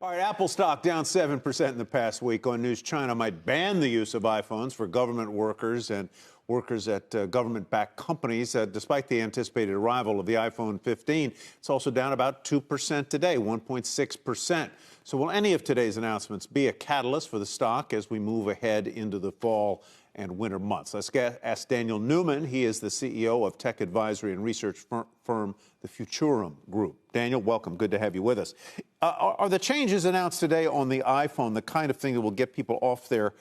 All right, Apple stock down 7% in the past week on news China might ban the use of iPhones for government workers and workers at government-backed companies. Despite the anticipated arrival of the iPhone 15, it's also down about 2% today, 1.6%. So will any of today's announcements be a catalyst for the stock as we move ahead into the fall and winter months? Let's ask Daniel Newman. He is the CEO of tech advisory and research firm, the Futurum Group. Daniel, welcome. Good to have you with us. Are the changes announced today on the iPhone the kind of thing that will get people off their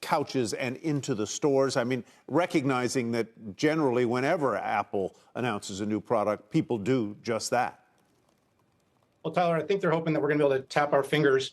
couches and into the stores? I mean, recognizing that generally whenever Apple announces a new product, people do just that. Well, Tyler, I think they're hoping that we're going to be able to tap our fingers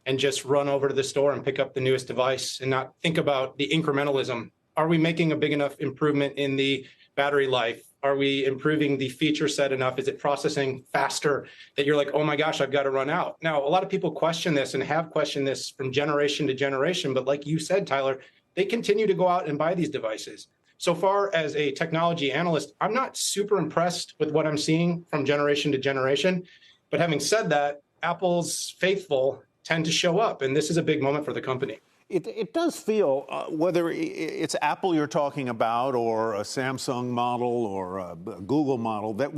and just run over to the store and pick up the newest device and not think about the incrementalism. Are we making a big enough improvement in the battery life? Are we improving the feature set enough? Is it processing faster that you're like, oh my gosh, I've got to run out? Now, a lot of people question this and have questioned this from generation to generation. But like you said, Tyler, they continue to go out and buy these devices. So far as a technology analyst, I'm not super impressed with what I'm seeing from generation to generation. But having said that, Apple's faithful tend to show up. And this is a big moment for the company. It does feel, whether it's Apple you're talking about or a Samsung model or a Google model, that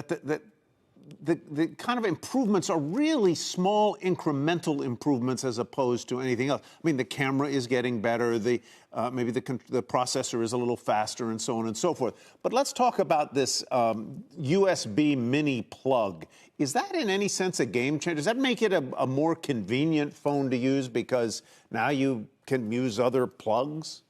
the kind of improvements are really small incremental improvements as opposed to anything else. I mean, the camera is getting better, maybe the processor is a little faster and so on and so forth. But let's talk about this USB mini plug. Is that in any sense a game changer? Does that make it a more convenient phone to use because now you can use other plugs?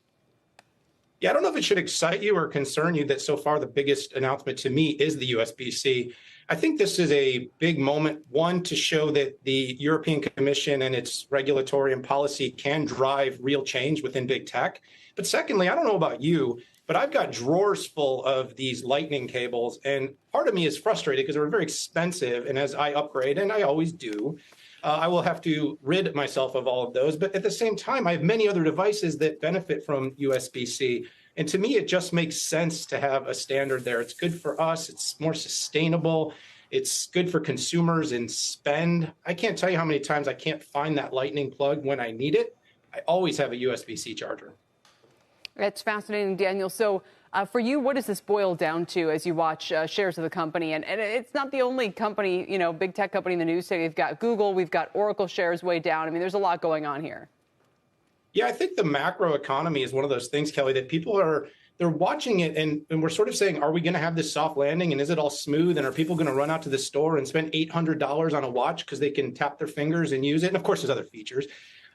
Yeah, I don't know if it should excite you or concern you that so far the biggest announcement to me is the USB-C. I think this is a big moment, one, to show that the European Commission and its regulatory and policy can drive real change within big tech. But secondly, I don't know about you, but I've got drawers full of these lightning cables. And part of me is frustrated because they're very expensive. And as I upgrade, and I always do, I will have to rid myself of all of those. But at the same time, I have many other devices that benefit from USB-C. And to me, it just makes sense to have a standard there. It's good for us. It's more sustainable. It's good for consumers and spend. I can't tell you how many times I can't find that lightning plug when I need it. I always have a USB-C charger. It's fascinating, Daniel. So for you, what does this boil down to as you watch shares of the company? And it's not the only company, big tech company in the news today. We've got Google, we've got Oracle shares way down. I mean, there's a lot going on here. Yeah, I think the macro economy is one of those things, Kelly, that people they're watching it and we're sort of saying, are we going to have this soft landing and is it all smooth? And are people going to run out to the store and spend $800 on a watch because they can tap their fingers and use it? And of course, there's other features.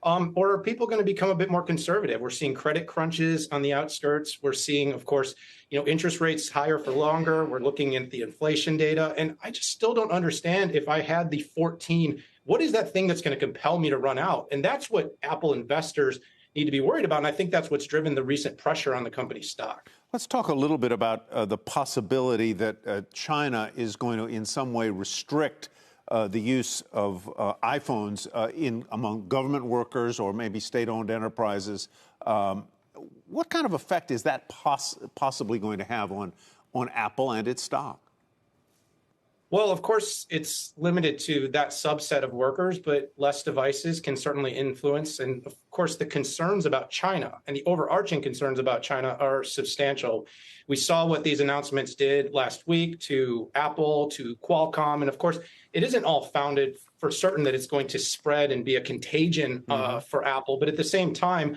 Or are people going to become a bit more conservative? We're seeing credit crunches on the outskirts. We're seeing, of course, interest rates higher for longer. We're looking at the inflation data. And I just still don't understand if I had the 14, what is that thing that's going to compel me to run out? And that's what Apple investors need to be worried about. And I think that's what's driven the recent pressure on the company's stock. Let's talk a little bit about the possibility that China is going to in some way restrict the use of iPhones among government workers or maybe state-owned enterprises. What kind of effect is that possibly going to have on Apple and its stock? Well, of course, it's limited to that subset of workers, but less devices can certainly influence. And of course, the concerns about China and the overarching concerns about China are substantial. We saw what these announcements did last week to Apple, to Qualcomm. And of course, it isn't all founded for certain that it's going to spread and be a contagion for Apple. But at the same time,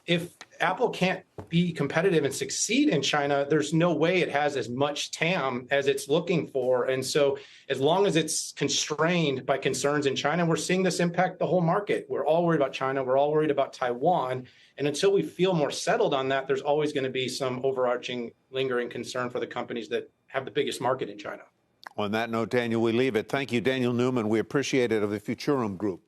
if Apple can't be competitive and succeed in China, there's no way it has as much TAM as it's looking for. And so as long as it's constrained by concerns in China, we're seeing this impact the whole market. We're all worried about China. We're all worried about Taiwan. And until we feel more settled on that, there's always going to be some overarching, lingering concern for the companies that have the biggest market in China. On that note, Daniel, we leave it. Thank you, Daniel Newman. We appreciate it, of the Futurum Group.